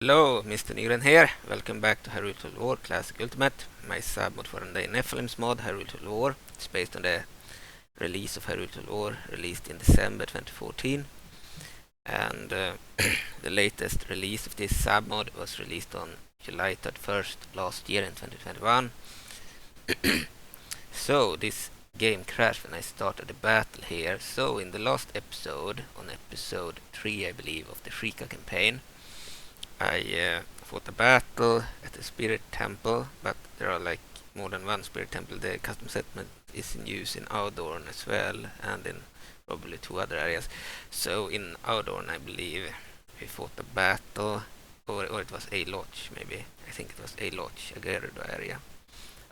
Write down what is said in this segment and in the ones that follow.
Hello, Mr. Nygren here. Welcome back to Hyrule Total War Classic Ultimate. My sub-mod for the Nephilim's mod, Hyrule Total War. It's based on the release of Hyrule Total War, released in December 2014. And the latest release of this sub-mod was released on July 31st last year in 2021. So, this game crashed when I started the battle here. So, in the last episode, on episode 3 I believe, of the Sheikah campaign, I fought a battle at the Spirit Temple, but there are like more than one Spirit Temple. The custom settlement is in use in Audorn as well, and in probably two other areas. So in Audorn, I believe, we fought a battle, or it was a lodge, maybe. I think it was a lodge, a Gerudo area.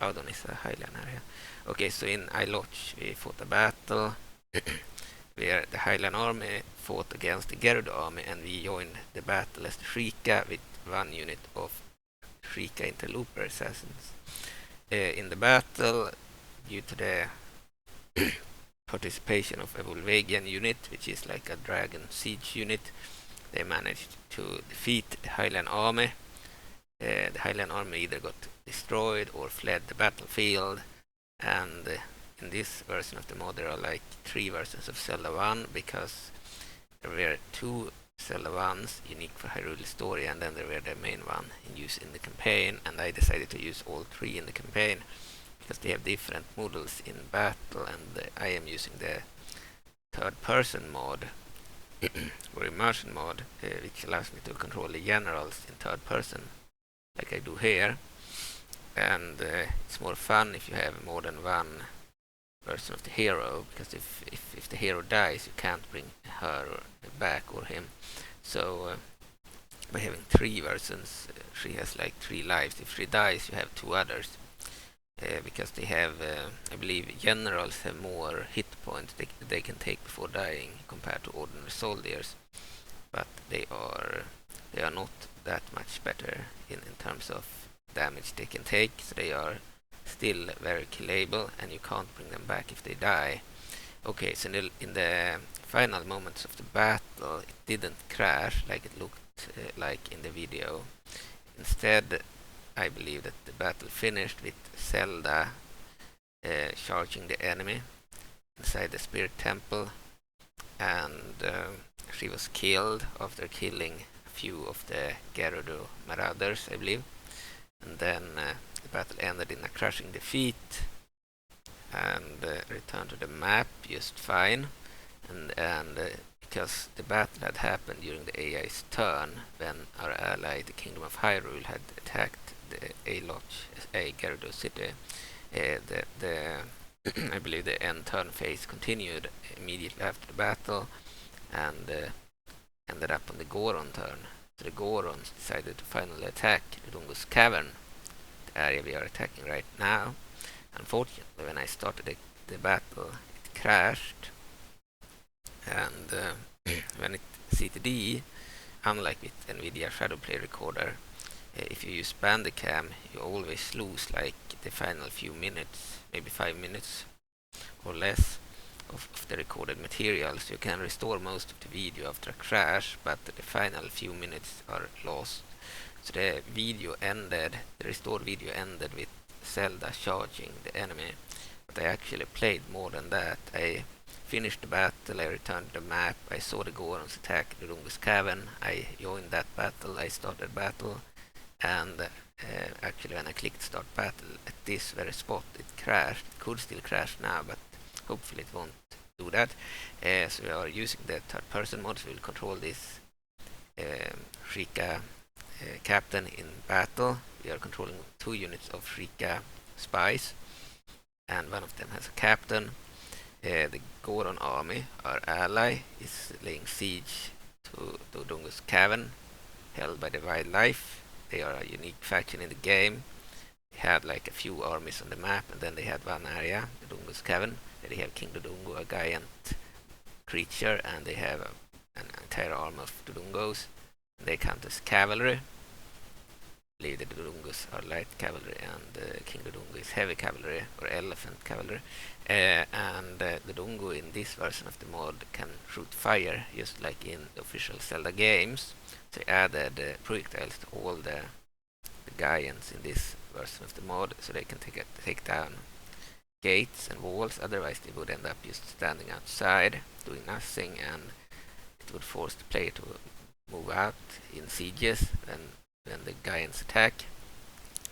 Audorn is a Hylian area. Okay, so in a lodge, we fought a battle where the Hylian army fought against the Gerudo army, and we joined the battle as the Sheikah with one unit of Sheikah interloper assassins. In the battle, due to the participation of a Volvagian unit, which is like a dragon siege unit, they managed to defeat the Hylian army. The Hylian army either got destroyed or fled the battlefield, and in this version of the mod there are like three versions of Zelda 1, because there were two Zelda 1s unique for Hyrule Historia, and then there were the main one in use in the campaign, and I decided to use all three in the campaign because they have different models in battle, and I am using the third person mod or immersion mod, which allows me to control the generals in third person like I do here, and it's more fun if you have more than one version of the hero, because if the hero dies you can't bring her back or him. So by having three versions, she has like 3 lives. If she dies you have 2 others, because they have I believe generals have more hit points they can take before dying compared to ordinary soldiers, but they are not that much better in terms of damage they can take, so they are still very killable, and you can't bring them back if they die. Okay, so in the final moments of the battle, it didn't crash like it looked like in the video. Instead, I believe that the battle finished with Zelda charging the enemy inside the Spirit Temple, and she was killed after killing a few of the Gerudo marauders, I believe. And then the battle ended in a crushing defeat, and returned to the map just fine. And because the battle had happened during the AI's turn, when our ally, the Kingdom of Hyrule, had attacked the A Gerudo city, the I believe the end turn phase continued immediately after the battle, and ended up on the Goron turn. So the Gorons decided to finally attack Dodongo's cavern, the area we are attacking right now. Unfortunately, when I started the battle, it crashed, and when it CTD, unlike with NVIDIA Shadowplay Recorder, if you use Bandicam, you always lose like the final few minutes, maybe 5 minutes or less of the recorded material. So you can restore most of the video after a crash, but the final few minutes are lost. So the restored video ended with Zelda charging the enemy, but I actually played more than that. I finished the battle, I returned to the map, I saw the Gorons attack the Dodongo's cavern, I joined that battle, I started battle, and actually when I clicked start battle at this very spot it crashed. It could still crash now, but hopefully it won't do that. So we are using the third person mod, so we'll control this Sheikah captain in battle. We are controlling 2 units of Sheikah spies, and one of them has a captain. The Goron army, our ally, is laying siege to Dodongo's cavern, held by the wildlife. They are a unique faction in the game. They had like a few armies on the map, and then they had one area, Dodongo's cavern, where they have King Dodongo, a giant creature, and they have an entire army of Dodongos. They count as cavalry. believe the Dodongos are light cavalry and King Dodongo is heavy cavalry or elephant cavalry. And the Dodongo in this version of the mod can shoot fire, just like in the official Zelda games. They added projectiles to all the giants in this version of the mod, so they can take down gates and walls. Otherwise, they would end up just standing outside, doing nothing, and it would force the player to move out in sieges when the giants attack.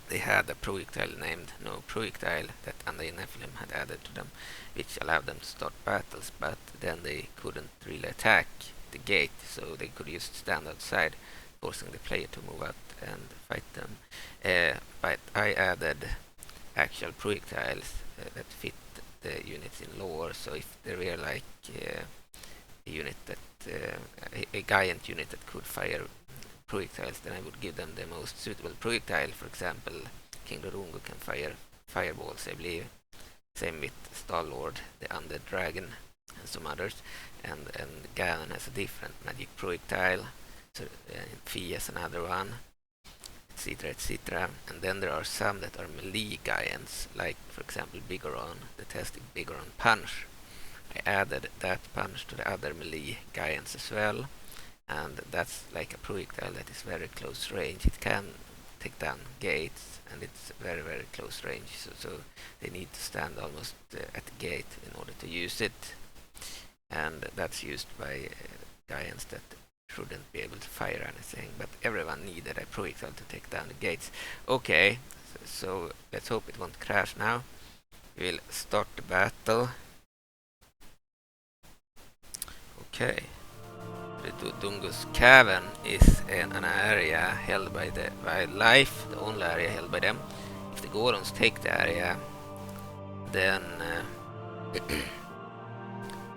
They had a projectile named No Projectile that Undying Nephilim had added to them, which allowed them to start battles, but then they couldn't really attack the gate, so they could just stand outside, forcing the player to move out and fight them. But I added actual projectiles that fit the units in lore, so if there were like a unit that a giant unit that could fire projectiles, then I would give them the most suitable projectile. For example, King Dodongo can fire fireballs, I believe. Same with Star-Lord, the Undead Dragon, and some others. And Ganon has a different magic projectile. So Fi has another one, etc., etc. And then there are some that are melee giants, like for example Bigoron, the Tastic Bigoron Punch. I added that punch to the other melee giants as well. And that's like a projectile that is very close range. It can take down gates, and it's very, very close range. So they need to stand almost at the gate in order to use it. And that's used by giants that shouldn't be able to fire anything. But everyone needed a projectile to take down the gates. Okay, so let's hope it won't crash now. We'll start the battle. Okay. The Dodongo's Cavern is an area held by the wildlife, the only area held by them. If the Gorons take the area, then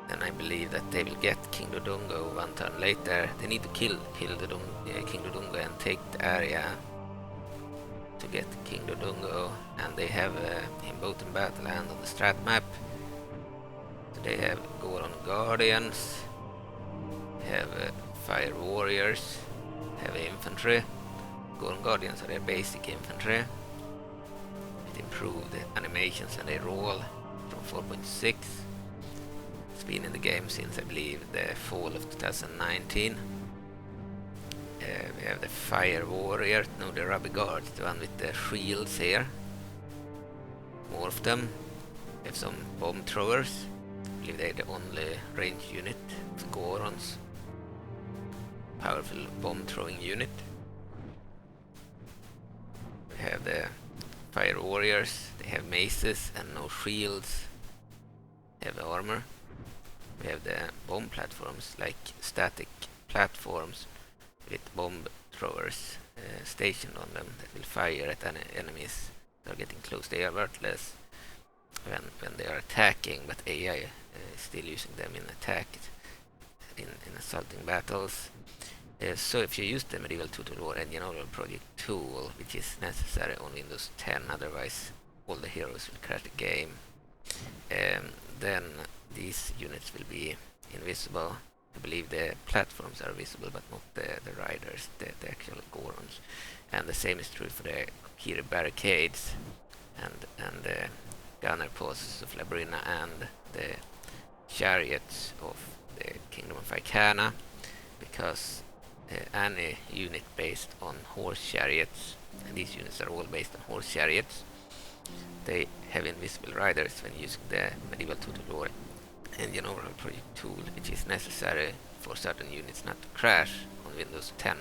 then I believe that they will get King Dodongo one turn later. They need to kill King Dodongo and take the area to get King Dodongo, and they have him both in battle and on the strat map. So they have Goron Guardians, have fire warriors, have infantry. Goron Guardians are their basic infantry. It improved the animations and they roll from 4.6. It's been in the game since I believe the fall of 2019. We have the fire warrior, no, the rubber guards, the one with the shields here. More of them. We have some bomb throwers. I believe they're the only range unit of Gorons. Powerful bomb throwing unit. We have the fire warriors. They have maces and no shields. They have armor. We have the bomb platforms, like static platforms with bomb throwers stationed on them that will fire at enemies that are getting close. They are worthless when they are attacking, but AI is still using them in attack in assaulting battles. So if you use the Medieval Tutor or Engine Overhaul Project tool, which is necessary on Windows 10, otherwise all the heroes will crash the game, then these units will be invisible. I believe the platforms are visible, but not the riders, the actual Gorons. And the same is true for the Kokiri barricades and the gunner posts of Labrina and the chariots of the Kingdom of Icana, because any unit based on horse chariots, and these units are all based on horse chariots, they have invisible riders when using the Medieval Tutor Engine Overhaul Project tool, which is necessary for certain units not to crash on Windows 10.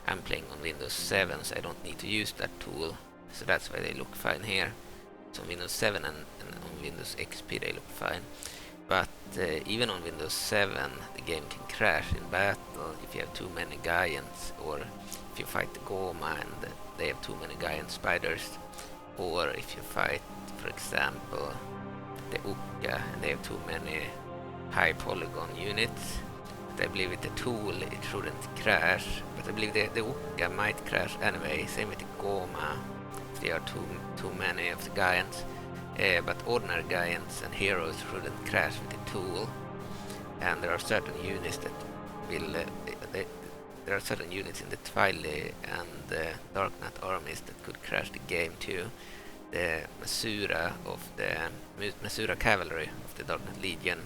I'm playing on Windows 7, so I don't need to use that tool, so that's why they look fine here. So on Windows 7 and on Windows XP they look fine. But even on Windows 7 the game can crash in battle if you have too many giants, or if you fight the Goma and they have too many giant spiders, or if you fight, for example, the Oocca and they have too many high polygon units. But I believe with the tool it shouldn't crash, but I believe the Oocca might crash anyway. Same with the Goma if there are too many of the giants. But ordinary giants and heroes shouldn't crash with the tool, and there are certain units that will there are certain units in the Twilight and Dark Knight armies that could crash the game too. The Masura Cavalry of the Dark Knight Legion,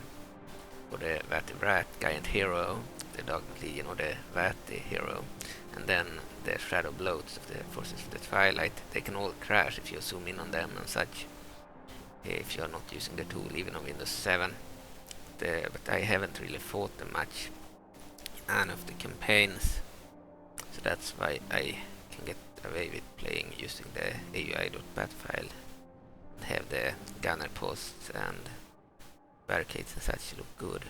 or the Vati Giant Hero, the Dark Knight Legion, or the Vati Hero, and then the Shadow Bloats of the Forces of the Twilight. They can all crash if you zoom in on them and such, if you are not using the tool, even on Windows 7. But I haven't really fought them much in any of the campaigns, so that's why I can get away with playing using the AUI.bat file and have the gunner posts and barricades and such look good.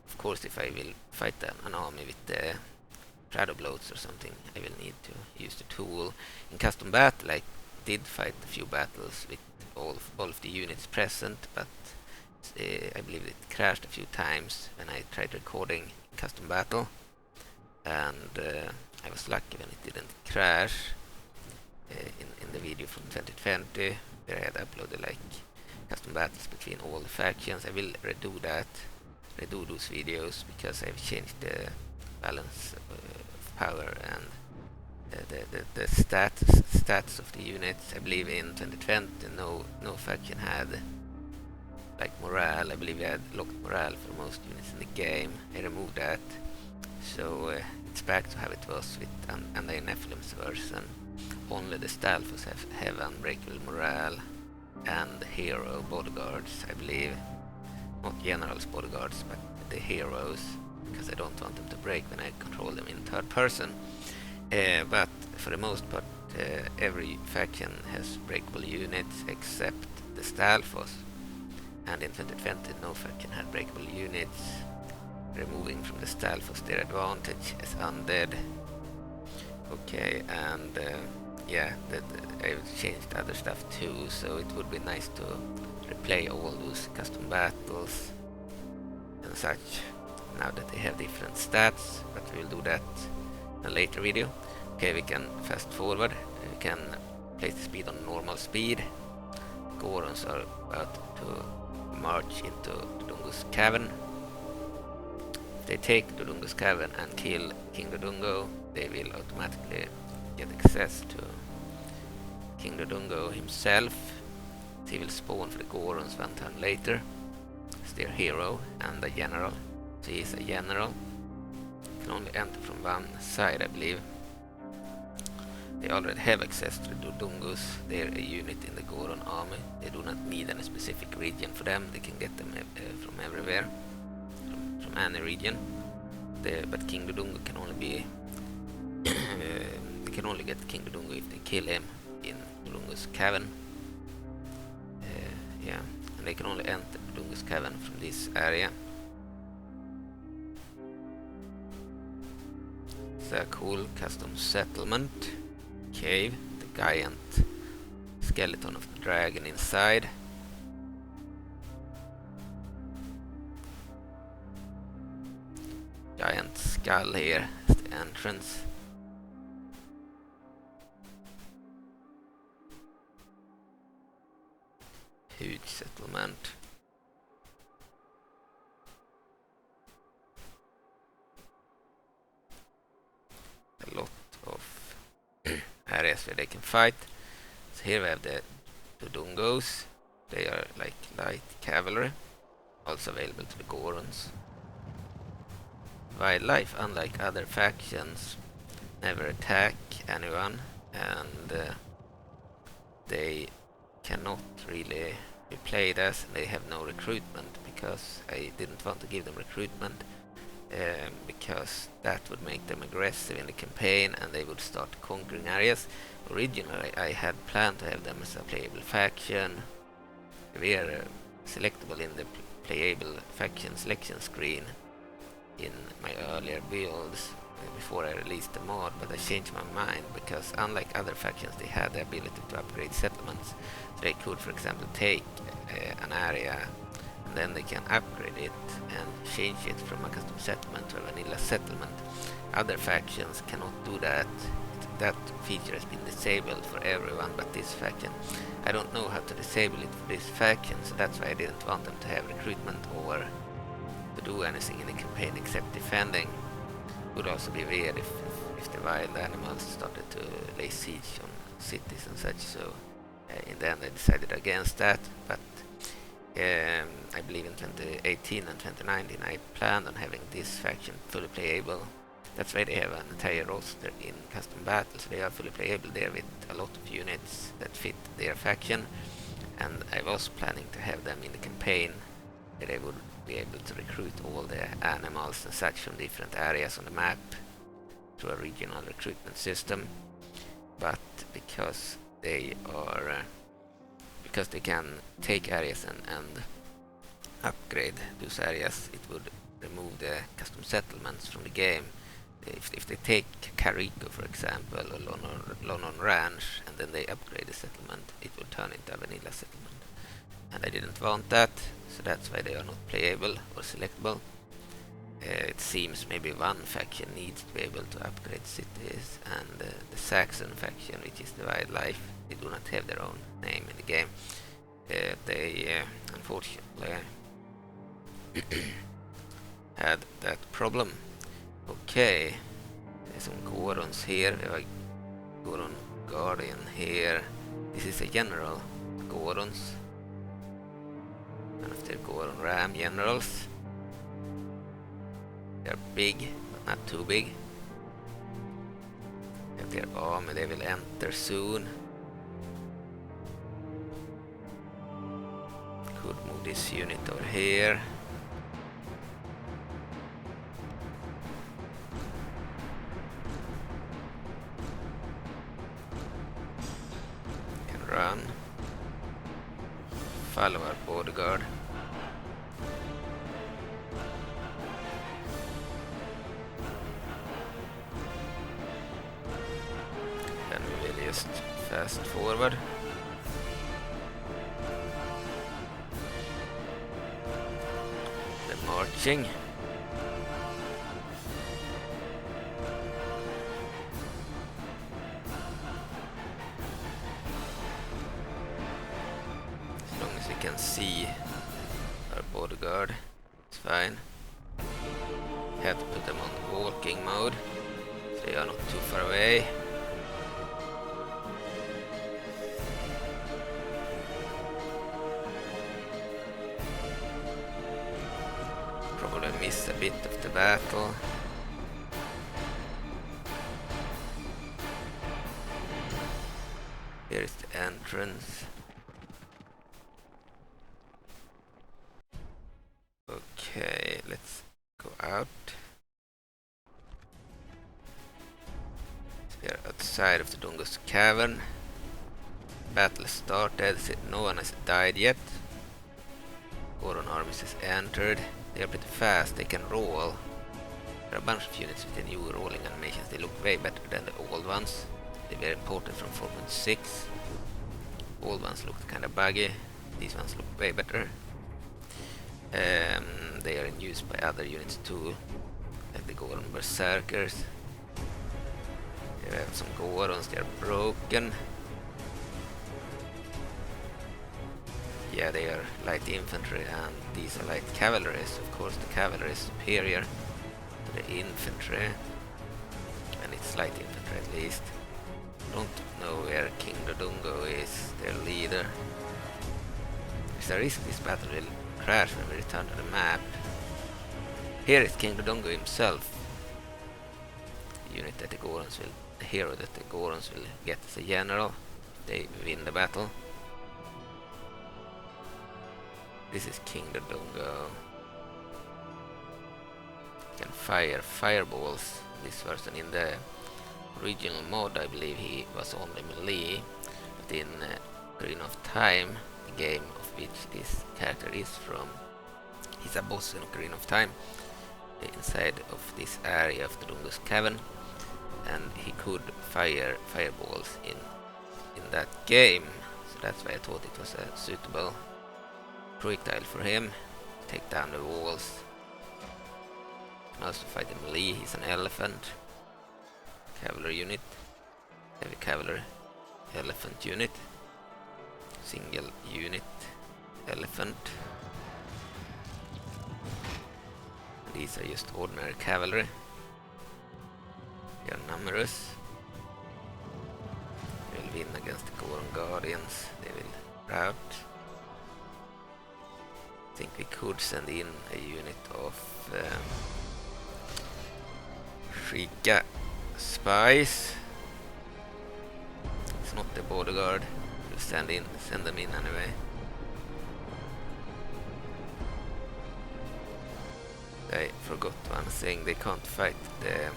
Of course, if I will fight an army with the Shadow Bloats or something, I will need to use the tool. In custom battle, I did fight a few battles with all of the units present, but I believe it crashed a few times when I tried recording custom battle, and I was lucky when it didn't crash. In the video from 2020, where I had uploaded like custom battles between all the factions, I will redo those videos, because I've changed the balance of power and the stats of the units. I believe in 2020 no faction had like morale. I believe I had locked morale for most units in the game. I removed that, so it's back to how it was with and the Nephilim's version. Only the Stalfos have unbreakable morale, and the hero bodyguards, I believe. Not generals bodyguards, but the heroes, because I don't want them to break when I control them in third person. But for the most part, every faction has breakable units except the Stalfos. And in 2020, no faction had breakable units, removing from the Stalfos their advantage as undead. Okay, and I've changed other stuff too, so it would be nice to replay all those custom battles and such, now that they have different stats, but we'll do that in a later video. Okay, we can fast forward. We can place the speed on normal speed. Gorons are about to march into Dodongo's cavern. If they take Dodongo's cavern and kill King Dodongo, they will automatically get access to King Dodongo himself. He will spawn for the Gorons one turn later as their hero and a general. So he is a general. You can only enter from one side, I believe. They already have access to the Dodongos. They're a unit in the Goron army. They do not need any specific region for them. They can get them from everywhere, from any region. But King Dodongo can only be they can only get King Dodongo if they kill him in Dodongo's cavern. And they can only enter Dodongo's cavern from this area. It's a cool custom settlement. Cave, the giant skeleton of the dragon inside. Giant skull here is the entrance. Huge settlement. A lot of areas where they can fight. So here we have the Dodongos. They are like light cavalry, also available to the Gorons. Wildlife, unlike other factions, never attack anyone, and they cannot really be played as, and they have no recruitment, because I didn't want to give them recruitment, because that would make them aggressive in the campaign and they would start conquering areas. Originally I had planned to have them as a playable faction. We are selectable in the playable faction selection screen in my earlier builds before I released the mod, but I changed my mind, because unlike other factions, they had the ability to upgrade settlements. So they could, for example, take an area and then they can upgrade it and change it from a custom settlement to a vanilla settlement. Other factions cannot do that. That feature has been disabled for everyone but this faction. I don't know how to disable it for this faction, so that's why I didn't want them to have recruitment or to do anything in the campaign except defending. Would also be weird if the wild animals started to lay siege on cities and such, so in the end I decided against that, but I believe in 2018 and 2019 I planned on having this faction fully playable. That's why they have an entire roster in custom battles. They are fully playable there with a lot of units that fit their faction, and I was planning to have them in the campaign where they would be able to recruit all the animals and such from different areas on the map through a regional recruitment system. But because they can take areas and upgrade those areas, it would remove the custom settlements from the game. If they take Kakariko, for example, or Lonon Ranch, and then they upgrade the settlement, it would turn into a vanilla settlement. And I didn't want that, so that's why they are not playable or selectable. It seems maybe one faction needs to be able to upgrade cities, and the Saxon faction, which is the wildlife, they do not have their own name in the game. They unfortunately had that problem. Okay, there's some Gorons here. We have a Goron Guardian here. This is a general Gorons. One of their Goron Ram generals. They're big, but not too big. They have their army, they will enter soon. Could move this unit over here. Run. Follow our bodyguard. Then we will just fast forward. The marching. Can see our bodyguard, it's fine. Have to put them on walking mode so they are not too far away. Probably miss a bit of the battle. Here is the entrance. Okay, let's go out. So we are outside of the Dodongo's cavern. Battle started. No one has died yet. Goron armies has entered. They are pretty fast. They can roll. There are a bunch of units with the new rolling animations. They look way better than the old ones. They were imported from 4.6. Old ones looked kind of buggy. These ones look way better. They are in use by other units too, like the Goron Berserkers. Here we have some Gorons, they are broken. Yeah, they are light infantry and these are light cavalry. Of course the cavalry is superior to the infantry, and it's light infantry at least. Don't know where King Dodongo is, their leader. There's a risk this battle will crash when we return to the map. Here is King Dodongo himself. The unit that the Gorons will, the hero that the Gorons will get as a general. They win the battle. This is King Dodongo. Can fire fireballs. This version in the original mod, I believe he was only melee, but in Green of Time, the game of which this character is from, he's a boss in Green of Time, inside of this area of the Dodongo's cavern, and he could fire fireballs in that game, so that's why I thought it was a suitable projectile for him to take down the walls. Can also fight the melee. He's an elephant cavalry unit, heavy cavalry elephant unit, single unit elephant. These are just ordinary cavalry. They are numerous. They will win against the Goron Guardians. They will rout. I think we could send in a unit of Sheikah spies. It's not the bodyguard. We'll send them in anyway. I forgot one thing. They can't fight the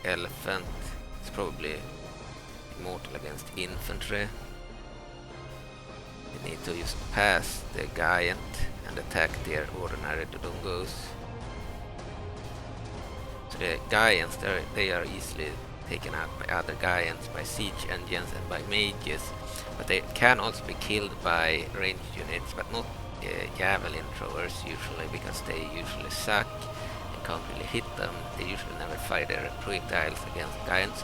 elephant. It's probably immortal against infantry. They need to just pass the giant and attack their ordinary Dodongos. So the giants, they are easily taken out by other giants, by siege engines and by mages, but they can also be killed by ranged units, but not javelin throwers usually, because they usually suck and can't really hit them. They usually never fire their projectiles against giants,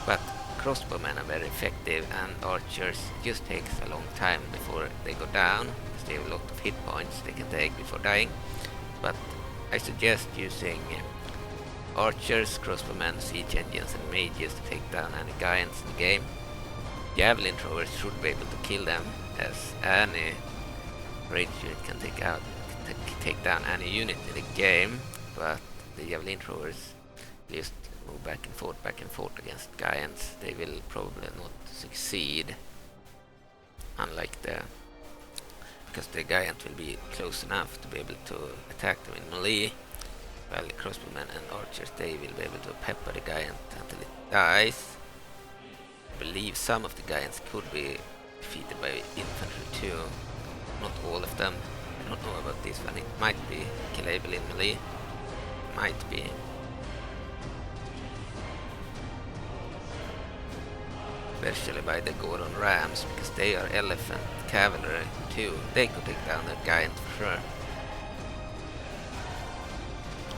but crossbowmen are very effective, and archers just takes a long time before they go down, because they have a lot of hit points they can take before dying. But I suggest using archers, crossbowmen, siege engines and mages to take down any giants in the game. Javelin throwers should be able to kill them, as any ranged unit can take down any unit in the game, but the javelin throwers just move back and forth against giants. They will probably not succeed, unlike because the giant will be close enough to be able to attack them in melee, while the crossbowmen and archers, they will be able to pepper the giant until it dies. I believe some of the giants could be defeated by infantry too. Not all of them. I don't know about this one. It might be killable in melee. Might be. Especially by the Goron Rams, because they are elephant cavalry too. They could take down the giant for sure.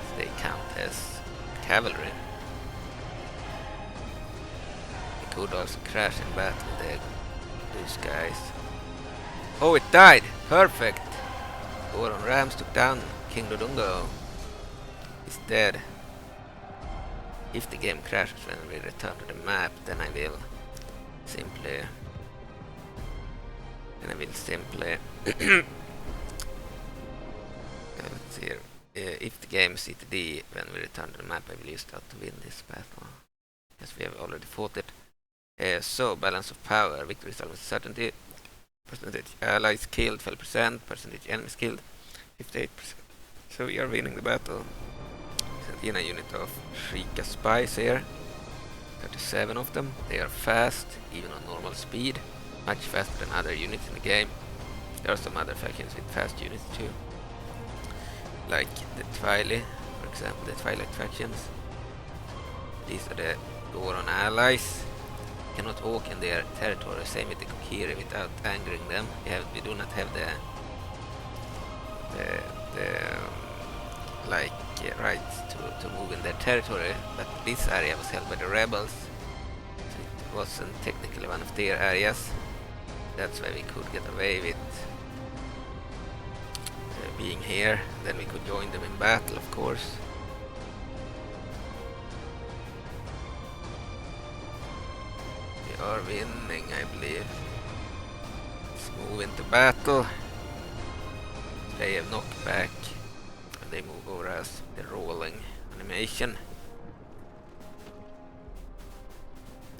So they count as cavalry. They could also crash in battle those guys. Oh, it died! Perfect! Goron Rams took down King Dodongo. He's dead. If the game crashes when we return to the map, then I will simply let's see here. If the game CTD when we return to the map, I will use that to win this battle, because we have already fought it. So balance of power, victory is almost certainty. Percentage allies killed 12%, percentage enemies killed 58%. So we are winning the battle. Sent in a unit of Sheikah spies here. 37 of them. They are fast, even on normal speed. Much faster than other units in the game. There are some other factions with fast units too. Like the Twilight, for example, the Twilight factions. These are the Goron allies. Cannot walk in their territory, same with the Kokiri, without angering them. We do not have the rights to move in their territory, but this area was held by the rebels, so it wasn't technically one of their areas. That's why we could get away with being here. Then we could join them in battle, of course. We are winning, I believe. Let's move into battle. They have knockback, and they move over us. The rolling animation.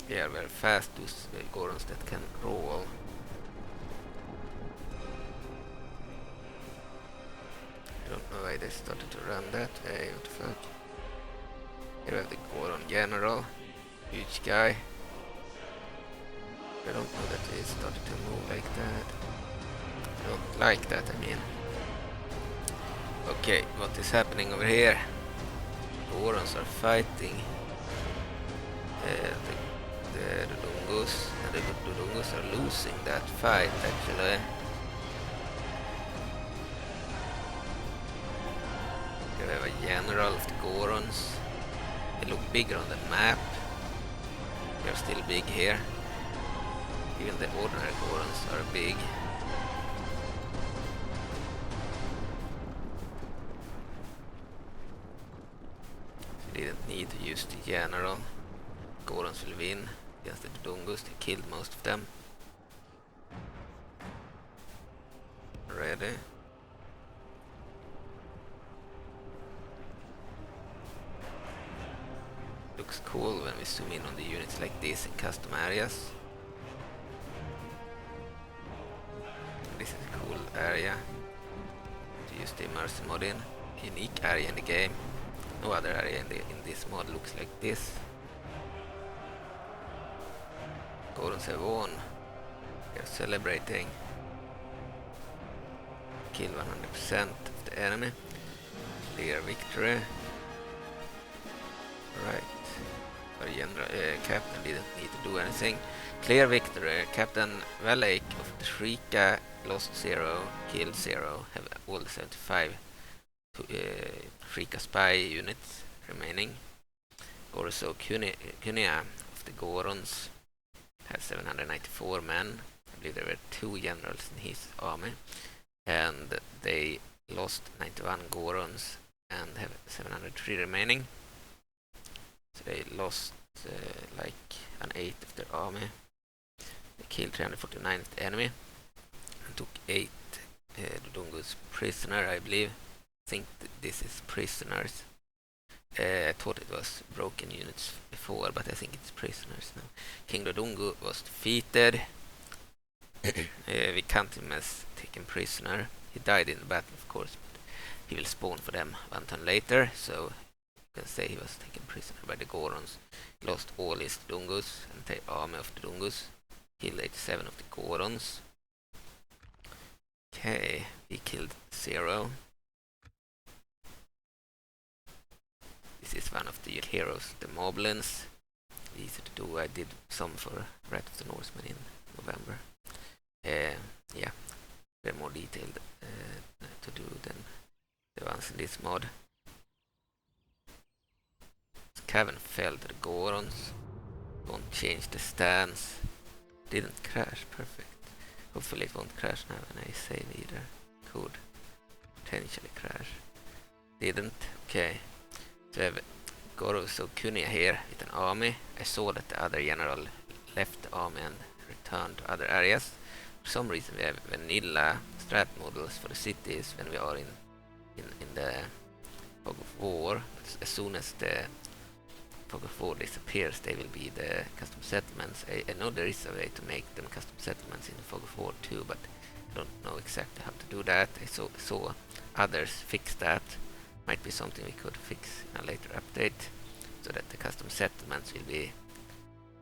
They are very fast, those Gorons that can roll. I don't know why they started to run that way. What the fuck? Here we have the Goron General, huge guy. I don't know that they started to move like that. I don't like that, I mean. Okay, what is happening over here? Gorons are fighting the Dodongos, and the Dodongos are losing that fight actually. Here we have a general of the Gorons. They look bigger on the map. They are still big here. Even the ordinary Gorons are big. We didn't need to use the general. Gorons will win against the Dodongos. They killed most of them. Ready. Looks cool when we zoom in on the units like this in custom areas. This is a cool area to use the immersive mod in. Unique area in the game. No other area in this mod looks like this. Gorons have won. They're celebrating. Kill 100% of the enemy. Clear victory. Right. Our general captain didn't need to do anything. Clear victory. Captain Valake of the Sheikah lost 0, killed 0. Have all the 75 Sheikah spy units remaining. Also Kunia of the Gorons has 794 men. I believe there were 2 generals in his army. And they lost 91 Gorons and have 703 remaining. So they lost like an 8th of their army. They killed 349 of the enemy and took 8 Dodongos prisoner, I believe. I think this is prisoners. I thought it was broken units before, but I think it's prisoners now. King Dodongo was defeated. We count him as taken prisoner. He died in the battle, of course, but he will spawn for them one turn later, so you can say he was taken prisoner by the Gorons. He lost all his Dodongos and the army of the Dodongos. Killed 87 of the Gorons. Okay, he killed 0. This is one of the heroes, the Moblins. Easy to do. I did some for Wrath of the Norsemen in November. Yeah, they're more detailed to do than the ones in this mod. Cavan fell to the Gorons. Won't change the stance. Didn't crash, perfect. Hopefully it won't crash now when I save either. Could potentially crash. Didn't, okay. So we have Goros of Kunia here with an army. I saw that the other general left the army and returned to other areas. For some reason we have vanilla strat models for the cities when we are in the fog of war. As soon as the fog of war disappears, they will be the custom settlements. I know there is a way to make them custom settlements in the fog of war too, but I don't know exactly how to do that. I saw others fix that. Might be something we could fix in a later update, so that the custom settlements will be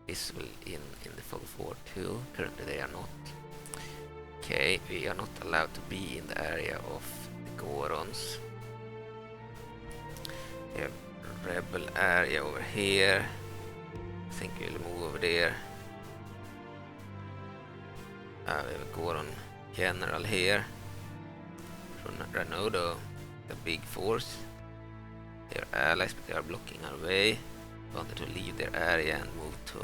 visible in the fog of war too. Currently they are not. Okay, we are not allowed to be in the area of the Gorons. We have rebel area over here. I think we'll move over there. We have a Goron general here. Ranodo, the big force. They are allies, but they are blocking our way. Wanted to leave their area and move to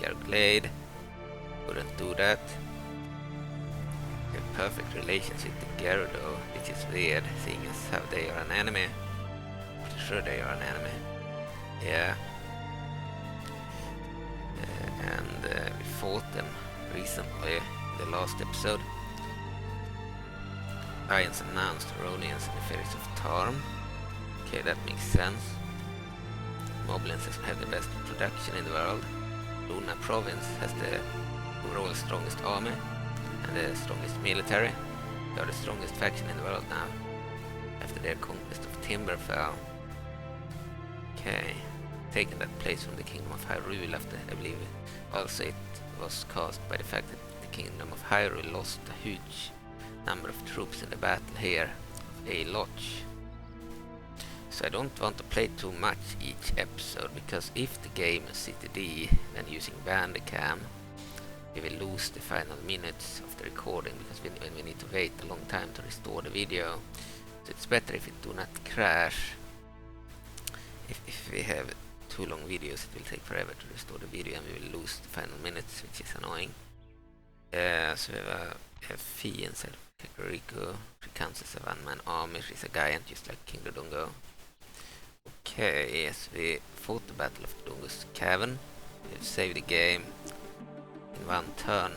Garglade. Couldn't do that. We have perfect relations with the Gerudo, which is weird, seeing as how they are an enemy. Pretty sure they are an enemy. Yeah. We fought them recently in the last episode. Alliance announced Ronians and the Fairies of Tarm. Okay, that makes sense. Moblins have the best production in the world. Luna province has the overall strongest army and the strongest military. They are the strongest faction in the world now, after their conquest of Timberfell. Okay, taking that place from the Kingdom of Hyrule after, I believe, also it was caused by the fact that the Kingdom of Hyrule lost a huge number of troops in the battle here of a lodge. So I don't want to play too much each episode, because if the game is CTD when using Bandicam, we will lose the final minutes of the recording, because we need to wait a long time to restore the video. So it's better if it do not crash. If we have too long videos, it will take forever to restore the video and we will lose the final minutes, which is annoying. So we have Fee inside of Kakariko. She counts as a one-man army. She's a giant, just like King Dodongo. Okay, yes, we fought the Battle of Dodongo's Cavern. If you save the game in one turn,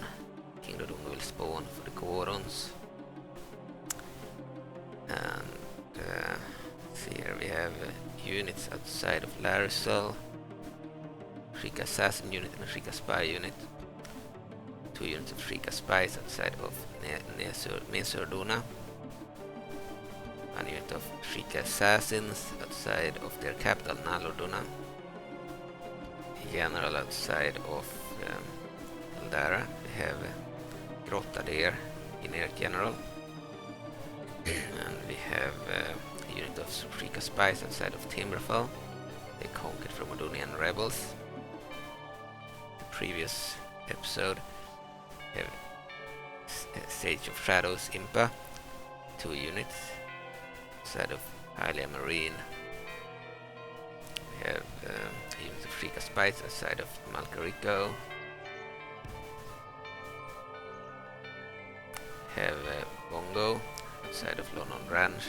King Dodongo will spawn for the Gorons. And here we have units outside of Larisal, Sheikah Assassin unit and a Sheikah Spy unit. 2 units of Sheikah Spies outside of Mesorduna. 1 unit of Sheikah Assassins outside of their capital Nalorduna. General outside of Eldara. We have Grotta there in Air General. And we have a unit of Sheikah Spies outside of Timberfell. They conquered from Odonian rebels. The previous episode. We have Sage of Shadows Impa. 2 units outside of Hylian Marine. We have units of Sheikah Spies outside of Kakariko. We have Bongo outside of London Branch.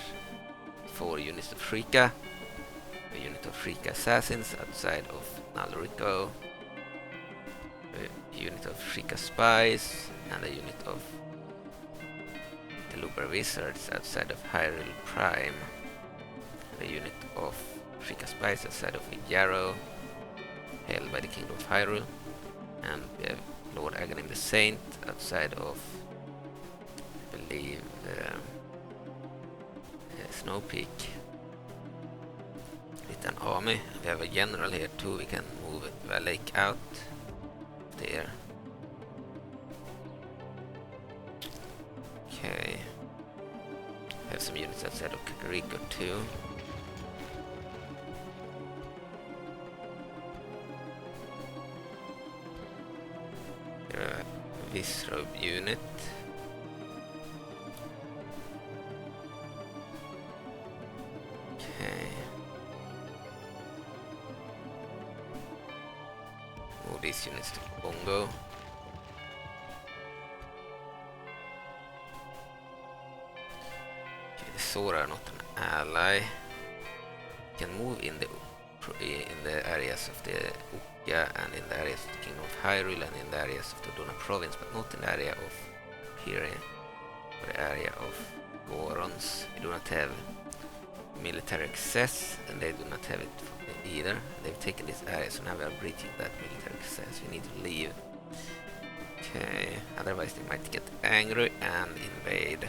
4 units of Sheikah. A unit of Sheikah Assassins outside of Nalrico. A unit of Sheikah Spies and a unit of the Luber Wizards outside of Hyrule Prime. A unit of Sheikah Spies outside of Yarrow, held by the Kingdom of Hyrule. And we have Lord Agahnim the Saint outside of, I believe, Snow Peak. With an army. We have a general here too. We can move the lake out there. Okay. Have some units outside of Kakariko too. Visrobe unit. Okay. Move these units to Bongo. Okay, the Sora are not an ally. Can move in the areas of the Oocca and in the areas of the Kingdom of Hyrule and in the areas of the Dodona province, but not in the area of Hylian or the area of Gorons. We do not have military access, and they do not have it either. They've taken this area, so now we are breaching that military access. We need to leave. Okay, otherwise they might get angry and invade.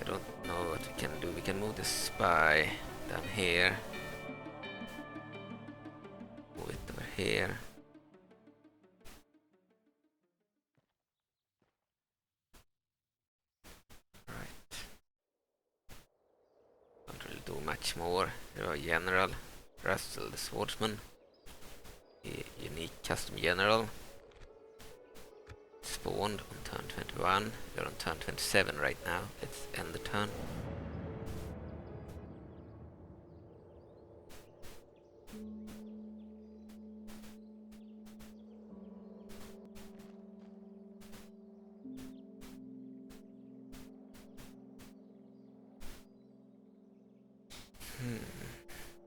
I don't know what we can do. We can move the spy down here. Move it over here. Right. Don't really do much more. There are General Russell the Swordsman. A unique custom general. Spawned on turn 21. We're on turn 27 right now. Let's end the turn.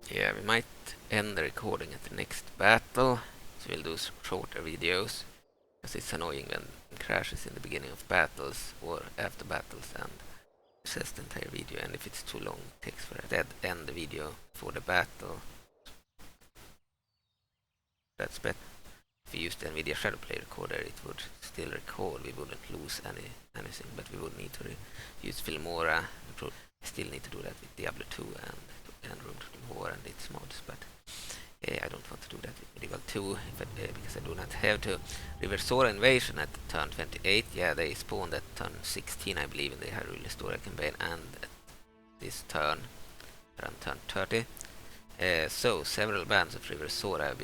Yeah, we might end the recording at the next battle. So we'll do shorter videos. Because it's annoying when it crashes in the beginning of battles or after battles and it says the entire video, and if it's too long it takes for that end the video for the battle. That's better. If we used the NVIDIA Shadow Play recorder it would still record, we wouldn't lose anything, but we would need to use Filmora. We still need to do that with Diablo 2 and Room to War and its mods, but I don't want to do that with Medieval 2 because I do not have to. River Sora Invasion at turn 28. Yeah, they spawned at turn 16, I believe, in the Hyrule Historia campaign, and at this turn, around turn 30. So, several bands of River Sora have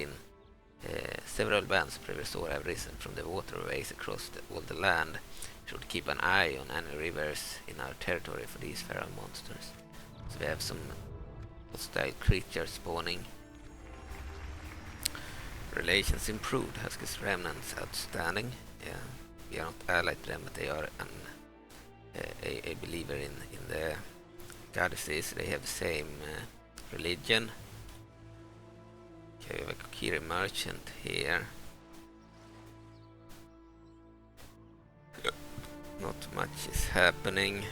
risen from the waterways across all the land. We should keep an eye on any rivers in our territory for these feral monsters. So we have some hostile creatures spawning. Relations improved. Husky's remnants outstanding. Yeah, we are not allied to them, but they are a believer in the goddesses. They have the same religion. Okay, we have a Kokiri merchant here. Not much is happening.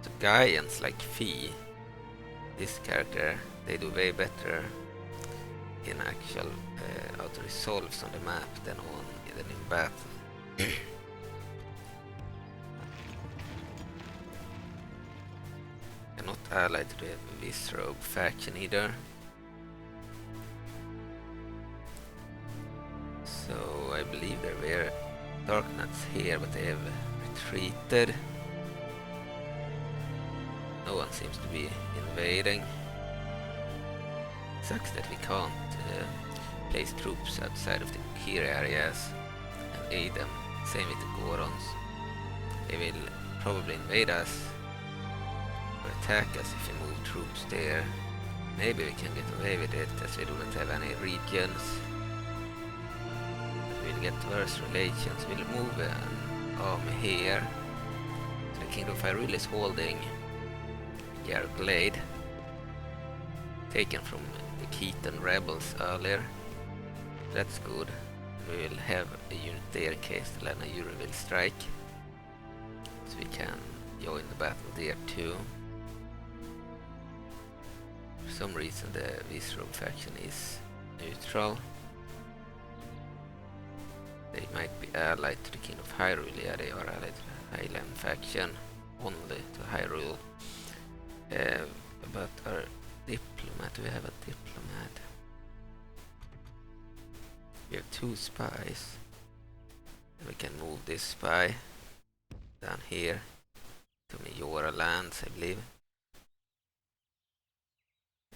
So Gaians like Fi, this character, they do way better in actual auto resolves on the map than in battle. And not allied to the Visrobe faction either. So I believe there were Dark Knights here, but they have retreated. No one seems to be invading. Sucks that we can't place troops outside of the Kokiri areas and aid them. Same with the Gorons. They will probably invade us or attack us if we move troops there. Maybe we can get away with it as we do not have any regions. We'll get worse relations. We'll move an army here. So the Kingdom of Hyrule is holding Glade, taken from the Keaton rebels earlier. That's good. We will have a unit there in case the Lana Euro will strike. So we can join the battle there too. For some reason the Visrobe faction is neutral. They might be allied to the Kingdom of Hyrule. Yeah, they are allied to the Hylian faction, only to Hyrule. But our diplomat, we have a diplomat. We have 2 spies. And we can move this spy down here to Majora lands, I believe.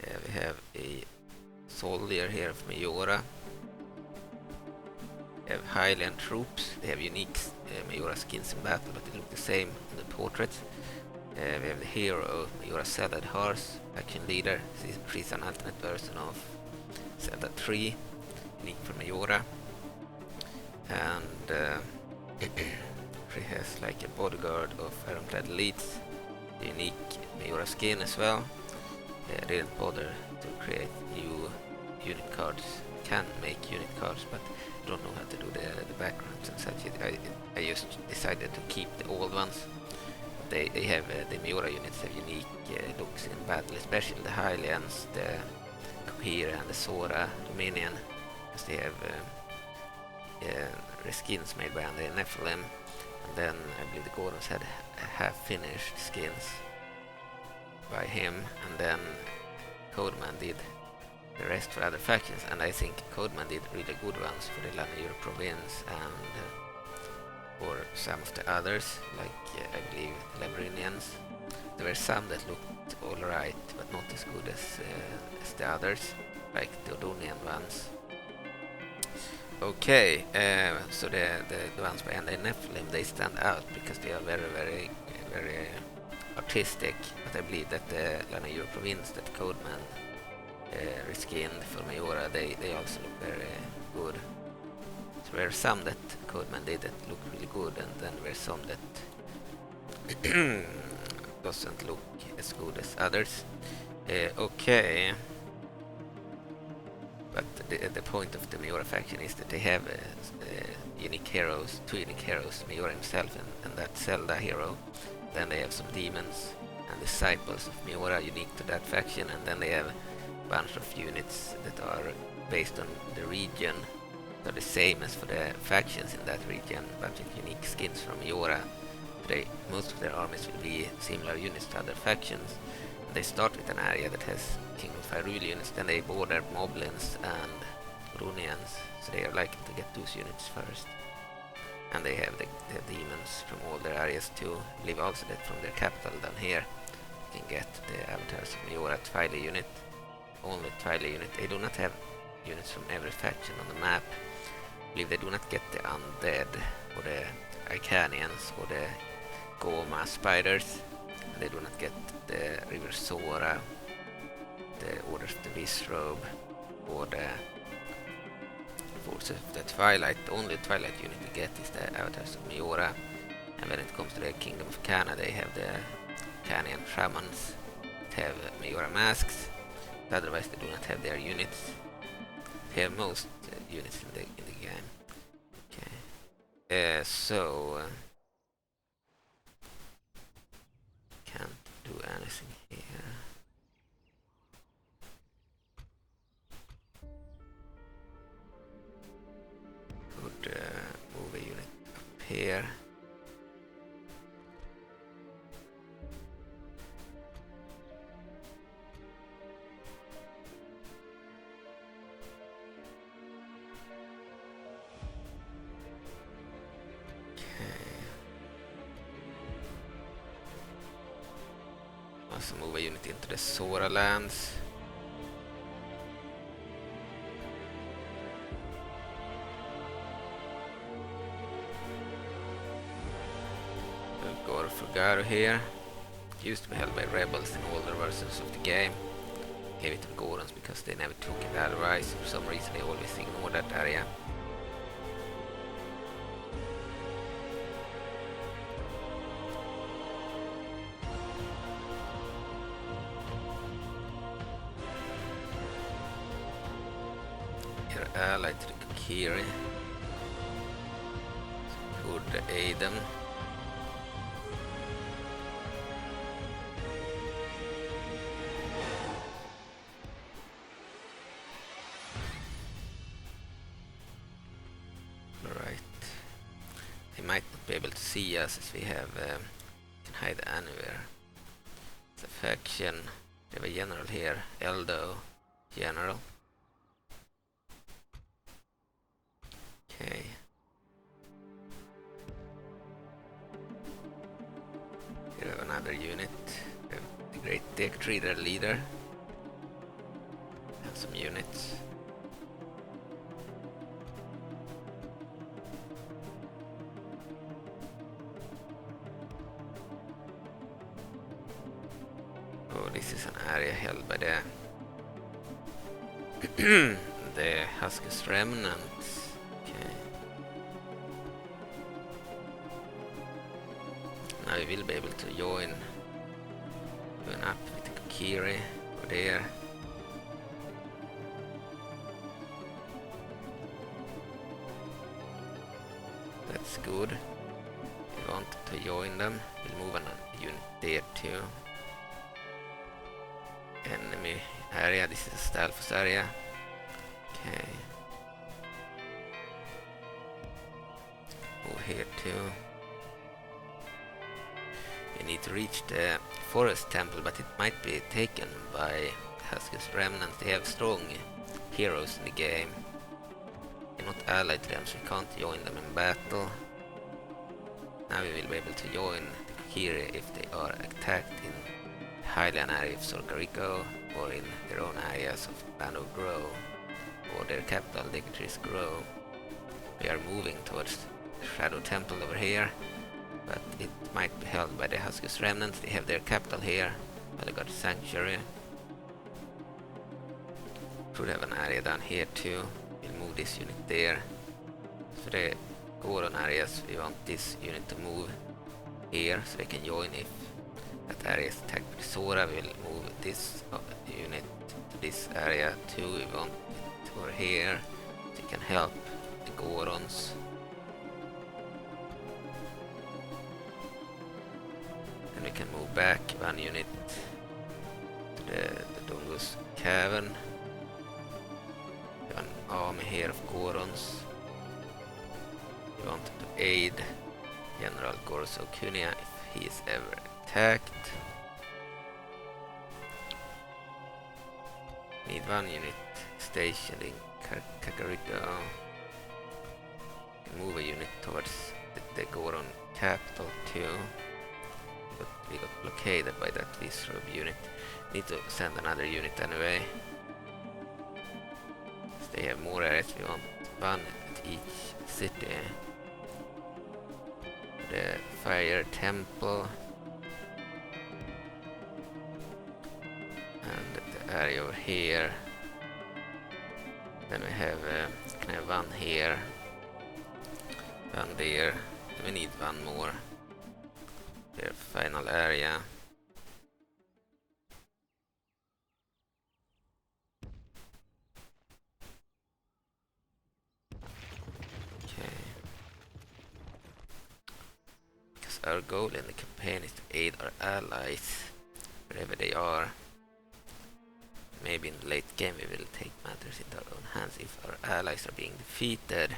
Yeah, we have a soldier here of Majora. We have Hylian troops. They have unique Majora skins in battle, but they look the same on the portraits. We have the hero, Majora Salad Horse, faction leader. She's an alternate version of Zelda 3, unique for Majora. And she has like a bodyguard of Ironclad elites, the unique Majora skin as well. I didn't bother to create new unit cards. Can make unit cards, but don't know how to do the backgrounds and such. I just decided to keep the old ones. They have the Majora units have unique looks in battle, especially the Hylians, the Kokiri and the Sora Dominion, because they have skins made by the Nephilim. And then I believe the Gorons had half-finished skins by him, and then Codeman did the rest for other factions, and I think Codeman did really good ones for the Lana Euro province and for some of the others, like I believe the Labyrinthans. There were some that looked alright, but not as good as the others, like the Dodonian ones. Okay, so the ones by the Nephilim, they stand out because they are very, very, very artistic, but I believe that the Lana Euro province that Codeman reskinned for Majora, they also look very good. So there were some that Codeman did that look really good, and then there were some that doesn't look as good as others. Okay, but the point of the Majora faction is that they have unique heroes, 2 unique heroes, Majora himself and that Zelda hero. Then they have some demons and disciples of Majora unique to that faction, and then they have a bunch of units that are based on the region. They're the same as for the factions in that region, but with unique skins from Majora. Most of their armies will be similar units to other factions. They start with an area that has Kingdom of Hyrule units, then they border Moblins and Runians, so they are likely to get those units first. And they have the demons from all their areas too. I believe also that from their capital down here you can get the avatars of Majora Twilight unit. Only Twilight unit. They do not have units from every faction on the map. I believe they do not get the undead or the Icanians or the Goma spiders. They do not get the River Sora, the Orders of the Visrobe, or the Forces of the Twilight. The only Twilight unit we get is the avatars of Majora. And when it comes to the Kingdom of Kana, they have the Canian Shamans that have Majora masks. Otherwise they do not have their units. They have most units in the game. Okay. Can't do anything here. Could move a unit up here. Also move a unit into the Sora lands. Go for Garo here. Used to be held by rebels in older versions of the game. Gave it to Gorons because they never took it otherwise. For some reason they always ignore that area. Allied to the Kakiri. Could aid them. Alright. They might not be able to see us as we have can hide anywhere. It's a faction. We have a general here. Eldo General. Okay. Here we have another unit. We have the Great Sheikah Cadre leader. And some units. Oh, this is an area held by the the Huskus remnants. Now we will be able to join up with the Kakiri over there. That's good. We want to join them. We'll move a unit there too. Enemy area. This is a Stalfos area. Okay. Move here too. We need to reach the forest temple, but it might be taken by Huskus remnants. They have strong heroes in the game. We're not allied to them, so we can't join them in battle. Now we will be able to join the Kakiri if they are attacked in the Hylian area of Kakariko or in their own areas of Land of Grow or their capital, Dignitaries Grow. We are moving towards the Shadow Temple over here. But it might be held by the Huskus remnants. They have their capital here, but they got a sanctuary. Should have an area down here too. We'll move this unit there. For the Goron areas, we want this unit to move here so they can join if that area is attacked by Sora. We'll move this unit to this area too. We want it over here so it can help the Gorons. We can move back one unit to the Dodongo's cavern. We have an army here of Gorons. We want to aid General Gorso Kunia if he is ever attacked. Need one unit stationed in Kakariko. Move a unit towards the Goron capital too. We got blockaded by that Visrobe unit. Need to send another unit anyway. So they have more areas. We want one at each city. The Fire Temple. And the area over here. Then we have can have one here. One there. Then we need one more. Their final area. our goal in the campaign is to aid our allies wherever they are. Maybe in the late game we will take matters into our own hands if our allies are being defeated.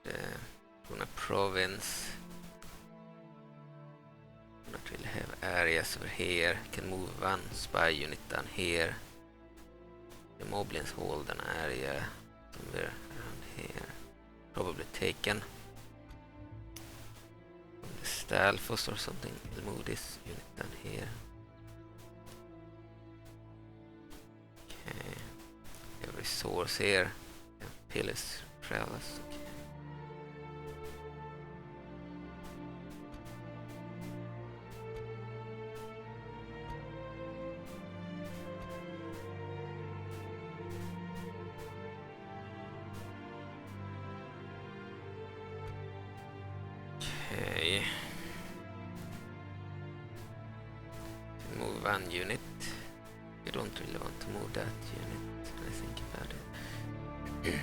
The Puna province. Not really have areas over here. Can move one spy unit down here. The Moblins hold an area somewhere around here. Probably taken. From the Stalfos or something. We'll move this unit down here. Okay. We have resource here. Pillars, trellis. Okay. Move one unit. We don't really want to move that unit, I think about it.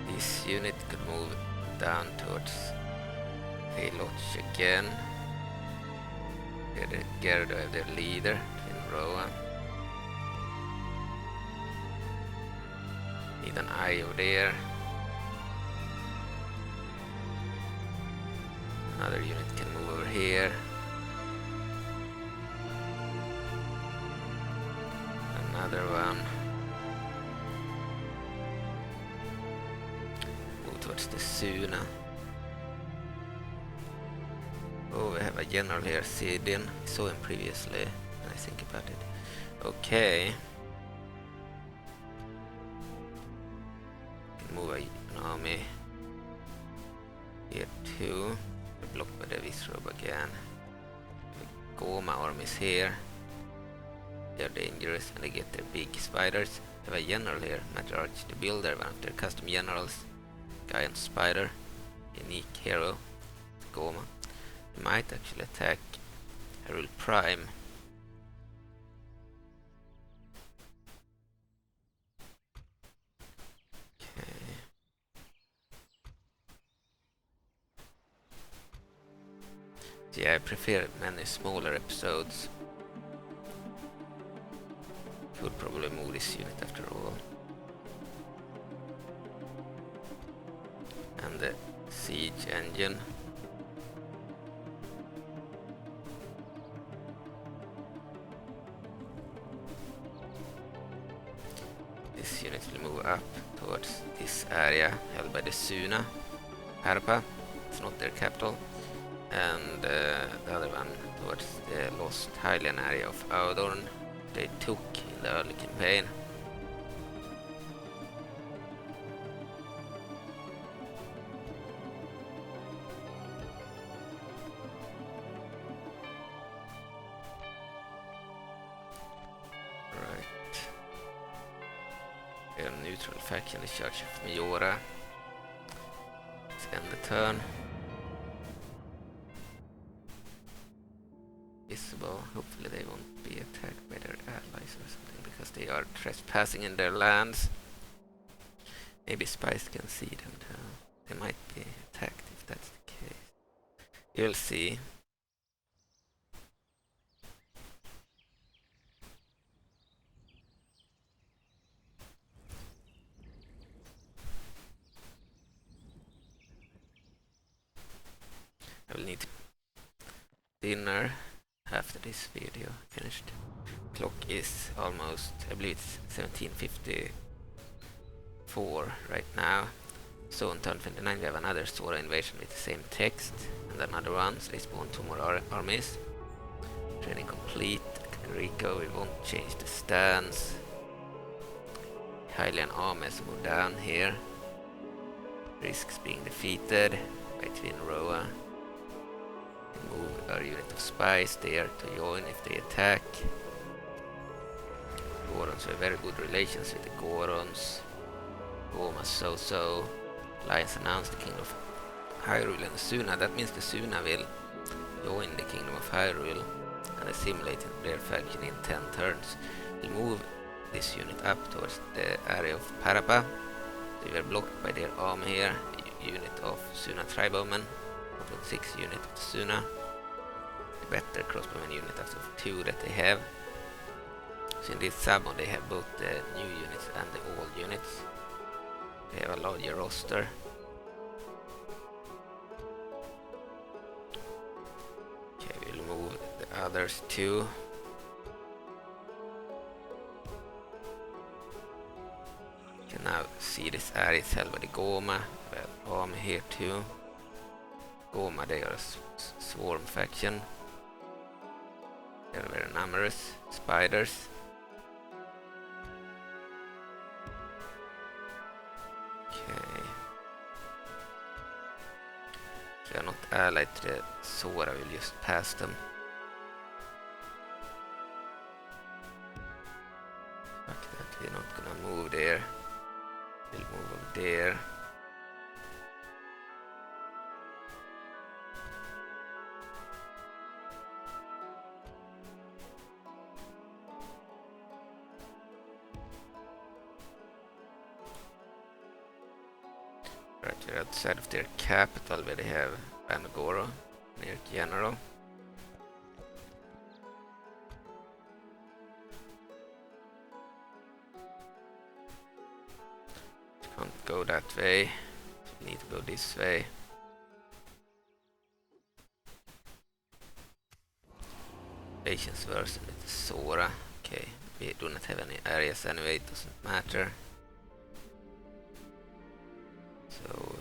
This unit could move down towards Hayloch again. Get their leader in Roa. Need an eye over there. Another unit can move over here. Another one. Move towards the Suna. Oh, we have a general here, Sidin. I saw him previously, when I think about it. Okay. Move an army here too. Blocked by the Visrobe again. The Goma armies here. They are dangerous and they get their big spiders. They have a general here, Majora-Cultist the Builder, one of their custom generals. Giant spider. Unique hero. Goma. They might actually attack Hyrule Prime. Yeah, I prefer many smaller episodes. Could probably move this unit after all. And the siege engine. This unit will move up towards this area held by the Suna. Harpa, it's not their capital. And the other one towards the lost Hylian area of Audorn they took in the early campaign. Right. We are a neutral faction in charge of Majora. Let's end the turn. Hopefully they won't be attacked by their allies or something because they are trespassing in their lands. Maybe spies can see them too. They might be attacked if that's the case. You'll see. I will need dinner after this video finished. Clock is almost, I believe it's 17:54 right now. So on turn 29 we have another Sora invasion with the same text and another one, so they spawn 2 more armies. Training complete. Kakariko, we won't change the stance. Hylian armies move down here. Risks being defeated by Twin Roa. Move our unit of spies there to join if they attack. Gorons, we have very good relations with the Gorons. Goma Alliance announced the Kingdom of Hyrule and the Suna. That means the Suna will join the Kingdom of Hyrule and assimilate their faction in 10 turns. We'll move this unit up towards the area of Parapa. They were blocked by their army here. Unit of Suna Tribowmen, 1.6 unit of Suna. The better crossbowman unit out of 2 that they have. So in this summon they have both the new units and the old units. They have a larger roster. Okay, we'll move the others too. You can now see this area is held by the Goma. We have army here too. Goma, they are a swarm faction. They are very numerous. Spiders. Okay. They are not allied to the Sora, we'll just pass them. Fuck that, we're not gonna move there. We'll move over there. Right, we're outside of their capital where they have Banagoro near General. Can't go that way. We need to go this way. Patience version with Sora. Okay, we do not have any areas anyway, it doesn't matter. So, 2,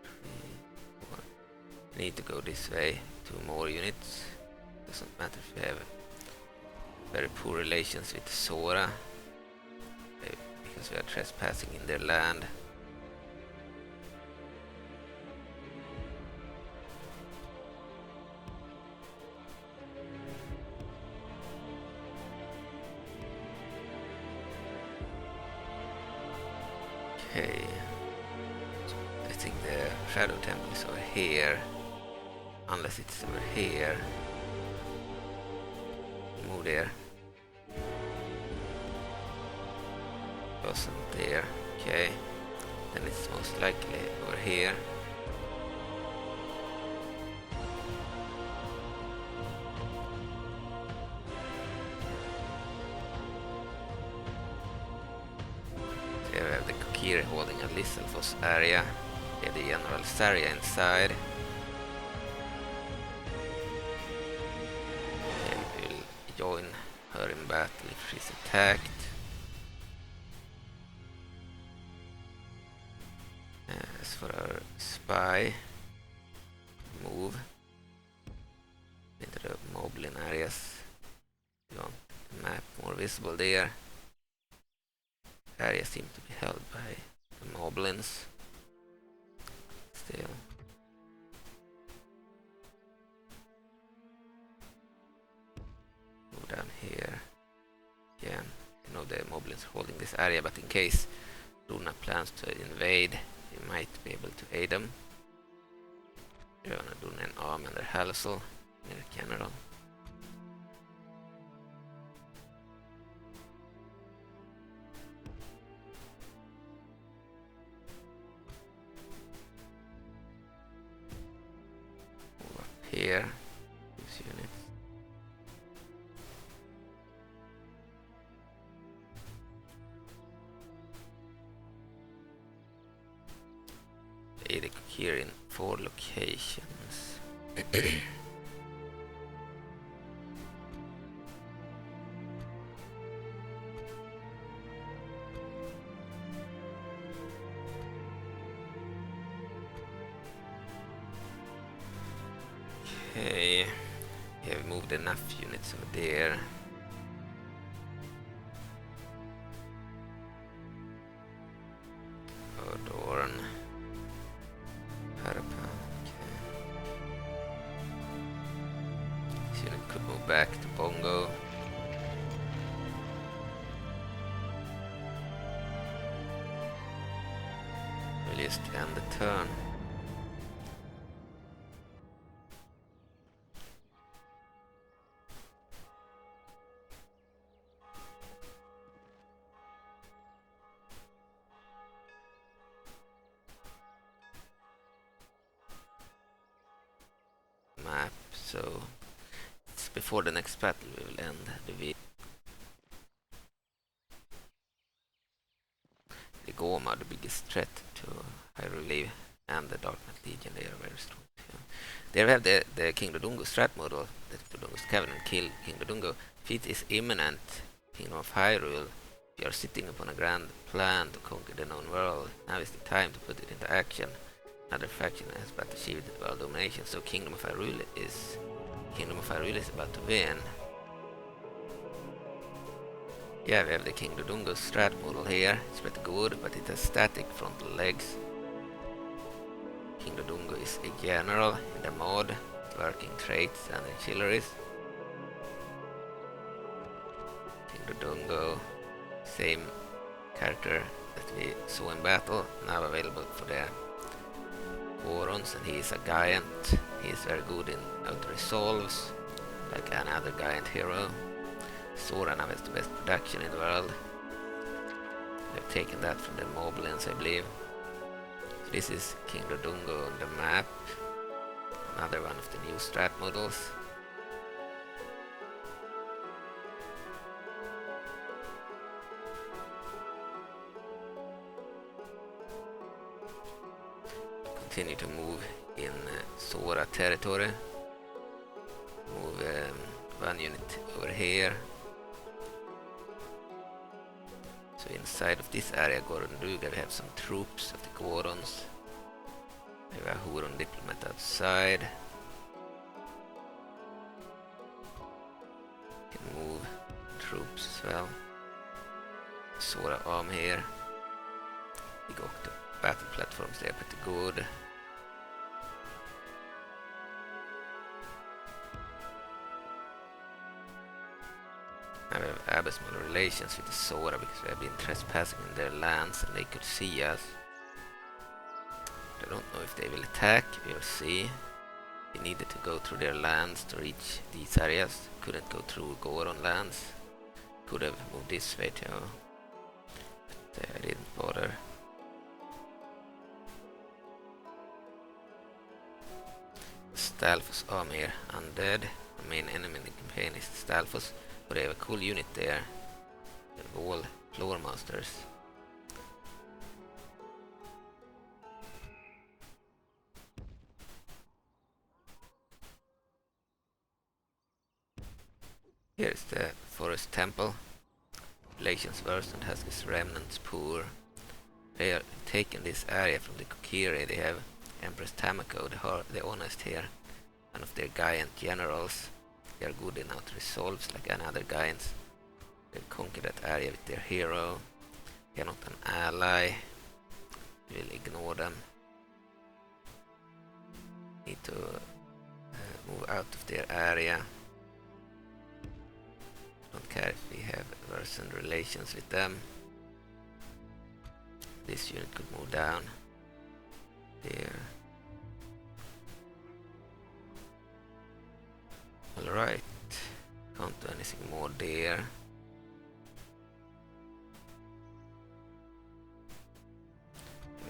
3, 4. We need to go this way. 2 more units. Doesn't matter if we have very poor relations with Sora. Because we are trespassing in their land. Okay. I think the Shadow Temple is over here. Unless it's over here. Move there. Wasn't there. Okay. Then it's most likely over here. Here we have the Kokiri holding a Lisselfoss area. We have the General Saria inside. Okay, we'll join her in battle if she's attacked. As for our spy, move into the Moblin areas. We want the map more visible there. Areas seem to be held by the Moblins. Still. Move down here. Again, you know the Moblins are holding this area, but in case Luna plans to invade, we might be able to aid them. We're gonna do an arm under Halsel near General. Move up here. Use units. Here in 4 locations. Okay, we have moved enough units over there. Odorn. Could move back to Bongo. We'll just end the turn. map, so it's before the next battle we will end the video. The Goma, the biggest threat to Hyrule, and the Dark Knight Legion, they are very strong. There we have the King Dodongo strat model, that Dodongo's Covenant kill King Dodongo. Defeat is imminent. Kingdom of Hyrule. We are sitting upon a grand plan to conquer the known world. Now is the time to put it into action. Another faction has but achieved world domination, so Kingdom of Hyrule is about to win. Yeah, we have the King Dodongo strat model here. It's pretty good, but it has static frontal legs. King Dodongo is a general in the mod, working traits and auxiliaries. King Dodongo, same character that we saw in battle, now available for the Gorons, and he is a giant. He is very good in auto-resolves, like another giant hero. Sora now has the best production in the world. We have taken that from the Moblins, I believe. So this is King Dodongo on the map. Another one of the new strat models. Continue to move in Sora territory. Move one unit over here. So inside of this area, Goronduga, we have some troops of the Gorons. We have a Huron diplomat outside. Can move troops as well. Sora arm here. We got the battle platforms there, pretty good. I have abysmal relations with the Sora because we have been trespassing in their lands and they could see us. I don't know if they will attack, we will see. We needed to go through their lands to reach these areas. Couldn't go through Goron lands. Could have moved this way too, but I didn't bother. Stalfos army here, undead. The main enemy in the campaign is the Stalfos. But they have a cool unit there. They're all floor masters. Here is the forest temple. Relations worse and has its remnants poor. They are taking this area from the Kokiri. They have Empress Tamako, the honest here, one of their giant generals. They are good in auto-resolves like another giants. They conquer that area with their hero. They are not an ally. We will ignore them. Need to move out of their area. Don't care if we have worsened relations with them. This unit could move down there. Alright, can't do anything more there.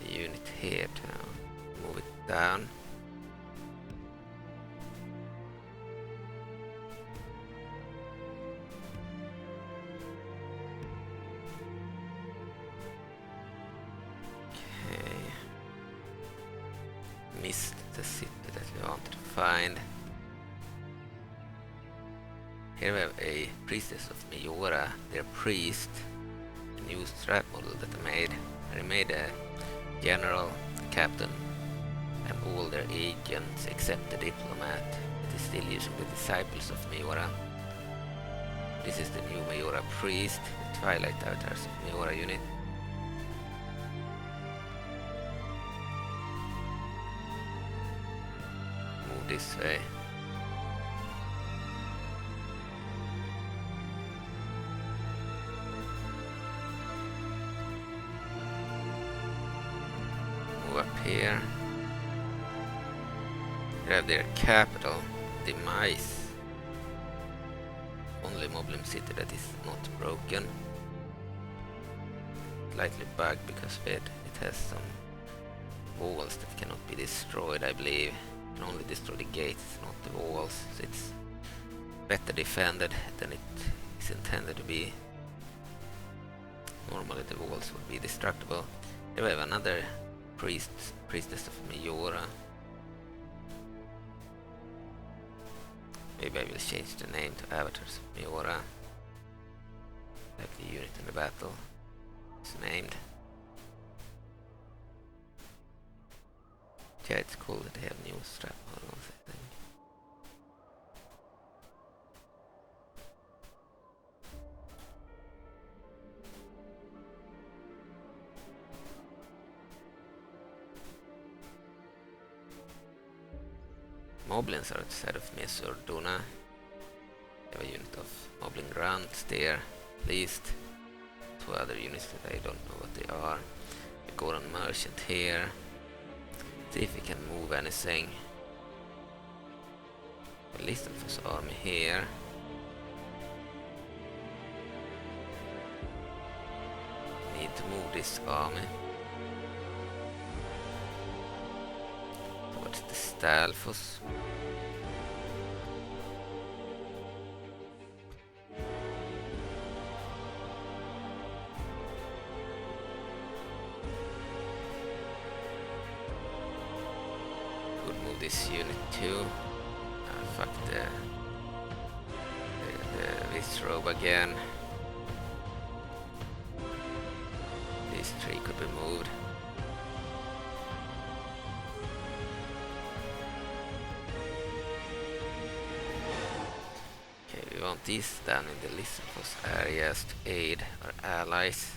A unit here to move it down. Okay. Missed the city that we wanted to find. Here we have a priestess of Majora, their priest, a new strat model that I made. I made a general, captain, and all their agents except the diplomat that is still using the disciples of Majora. This is the new Majora priest, the Twilight avatars of Majora unit. Move this way. Up here. We have their capital, Demise. Only Moblin city that is not broken. Slightly bugged because it has some walls that cannot be destroyed, I believe. You can only destroy the gates, not the walls. So it's better defended than it is intended to be. Normally the walls would be destructible. Here we have another priestess of Majora. Maybe I will change the name to Avatars of Majora. Like the unit in the battle is named. Yeah, it's cool that they have new strap models, I think. Moblins are outside of Mesorduna. We have a unit of Moblin Grunts there, at least. Two other units that I don't know what they are. The Goron Merchant here. See if we can move anything. At least of his army here. Need to move this army towards the Stalfos. This unit too. Fuck the Visrobe again. These three could be moved. Okay, we want these down in the Lysthos areas to aid our allies,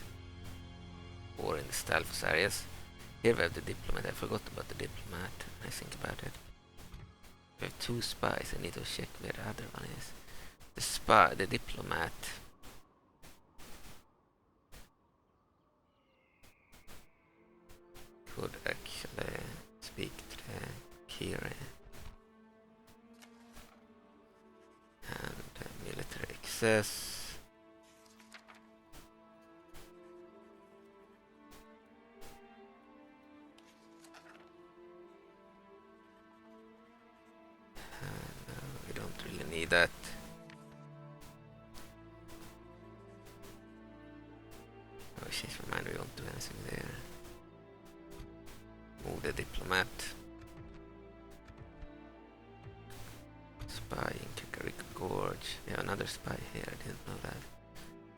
or in the Stalfos areas. Here we have the diplomat. I forgot about the diplomat. I think about it. We have two spies. I need to check where the other one is. The spy, the diplomat. Could actually speak to the Kiri. And military access. That oh, change my mind, we won't do anything there. Move the diplomat. Spy in Kakariko Gorge. We have another spy here, I didn't know that.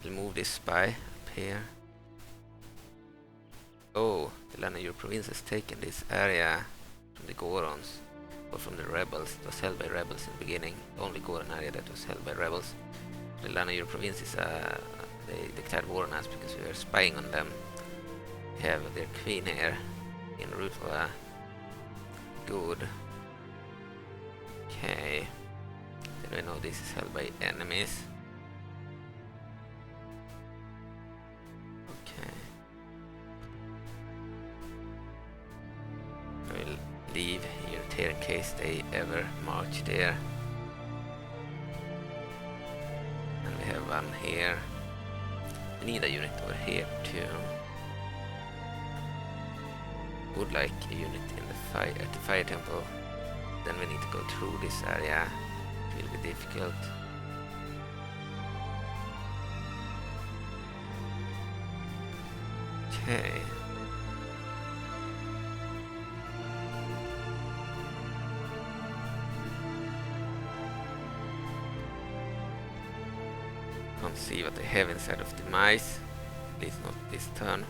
We'll move this spy up here. Oh, the land of your province has taken this area from the Gorons. Or from the rebels. It was held by rebels in the beginning. The only Goron area that was held by rebels. The land of your province is they declared war on us because we were spying on them. We have their queen here in Rutla. Good. Okay. Then we know this is held by enemies. Okay. I will leave unit here in case they ever march there. And we have one here. We need a unit over here too. Would like a unit in the fire at the fire temple. Then we need to go through this area. It will be difficult. Okay. Can't see what they have inside of the mice. At least not this turn.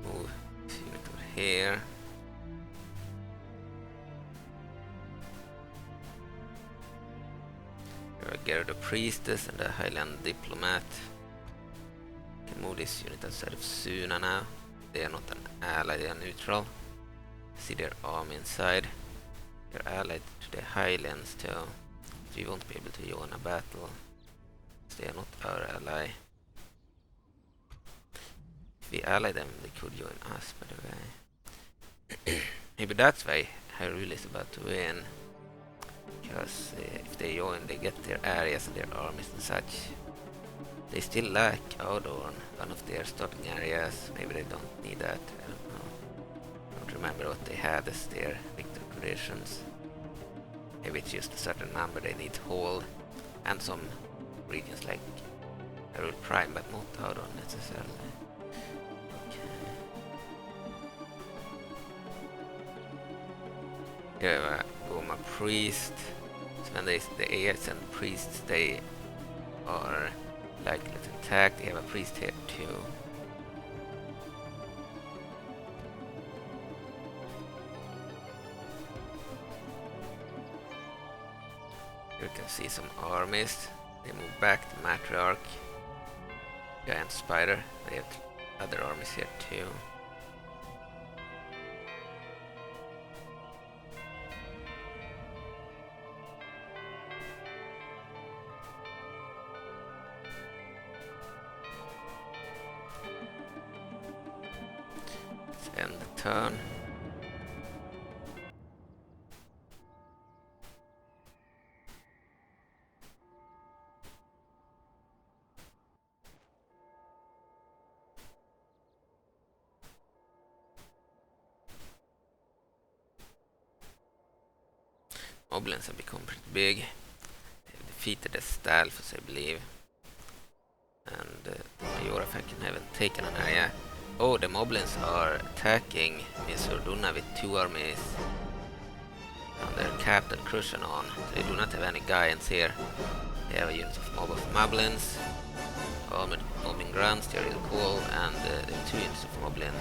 Move this unit over here. Here are the priestess and the Hylian diplomat. Can move this unit outside of Suna now. They are not an ally, they are neutral. See their army inside. They're allied to the Hylians too. So we won't be able to join a battle. They are not our ally. If we ally them, they could join us, by the way. Maybe that's why Hyrule is about to win. Because if they join, they get their areas and their armies and such. They still lack Audorn, one of their starting areas. Maybe they don't need that, I don't know. I don't remember what they had as their victory conditions. Maybe it's just a certain number they need to hold. And some regions like Hyrule Prime, but not Audorn necessarily. Here we have a Goma priest. So when the heirs and priests, they are likely to attack. They have a priest here too. Here you can see some armies. They move back to Matriarch. Giant Spider. They have other armies here too. End the turn. Moblins have become pretty big. They've defeated the Stalfos, I believe. And the Majora faction haven't taken an area. Oh, the Moblins are attacking Misorduna with 2 armies under Captain Crucianon. They do not have any Gaians here. They have a unit of Moblins, armored mobbing grunts, they are really cool, and 2 units of Moblin.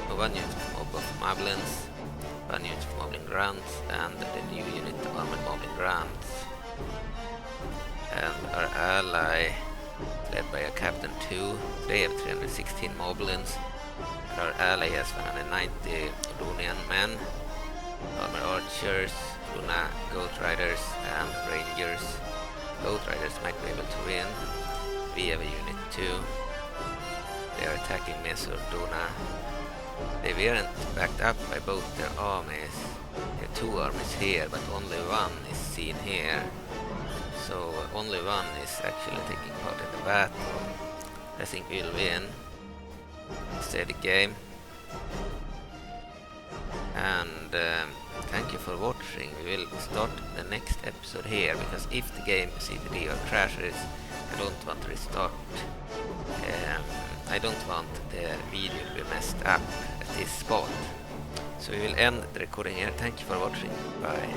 1 unit of Moblins, 1 unit of Moblin grunts, and the new unit of armored mobbing grunts. And our ally, led by a Captain 2, they have 316 Moblins, and our ally has 190 Runian men, armor archers, Runa Goat Riders, and Rangers. Goat Riders might be able to win. We have a unit too. They are attacking Mesorduna. They weren't backed up by both their armies. There are 2 armies here, but only 1 is seen here. So only 1 is actually taking part in the battle. I think we'll win. Steady game. And thank you for watching. We will start the next episode here, because if the game CTD or crashes, I don't want to restart. I don't want the video to be messed up at this spot. So we will end the recording here. Thank you for watching. Bye.